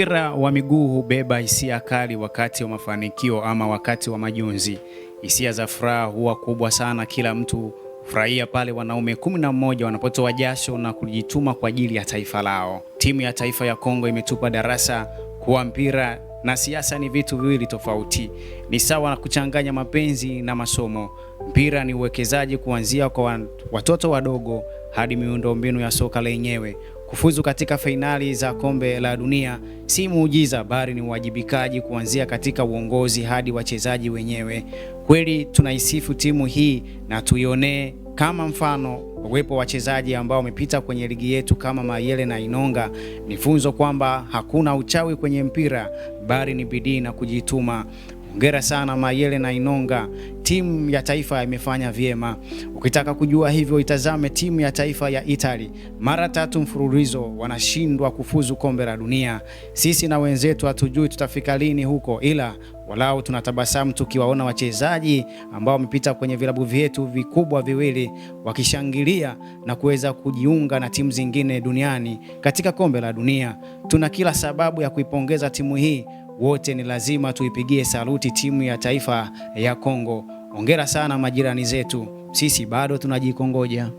Mpira wa miguu hubeba hisia kali wakati wa mafanikio ama wakati wa majonzi. Hisia za furaha huwa kubwa sana, kila mtu furahia pale wanaume 11 wanapotoa jasho na kujituma kwa ajili ya taifa lao. Timu ya taifa ya Kongo imetupa darasa kuwa mpira na siasa ni vitu viwili tofauti. Ni sawa na kuchanganya mapenzi na masomo. Mpira ni uwekezaji kuanzia kwa watoto wadogo hadi miundombinu ya soka lenyewe. Kufuzu katika fainali za kombe la dunia si muujiza, bali ni uwajibikaji kuanzia katika uongozi hadi wachezaji wenyewe. Kweli tunaisifu timu hii na tuionee kama mfano. Uwepo wachezaji ambao wamepita kwenye ligi yetu kama Mayele na Inonga ni funzo kwamba hakuna uchawi kwenye mpira, bali ni bidii na kujituma. Hongera sana Mayele na Inonga, timu ya taifa imefanya vyema. Ukitaka kujua hivyo, itazame timu ya taifa ya Italy, mara 3 mfululizo wanashindwa kufuzu kombe la dunia. Sisi na wenzetu hatujui tutafika lini huko, ila walau tunatabasamu tukiwaona wachezaji ambao wamepita kwenye vilabu vyetu vikubwa viwili wakishangilia na kuweza kujiunga na timu zingine duniani katika kombe la dunia. Tuna kila sababu ya kuipongeza timu hii. Wote ni lazima tuipigie saluti timu ya taifa ya Kongo. Hongera sana majirani zetu, sisi bado tunajikongoja.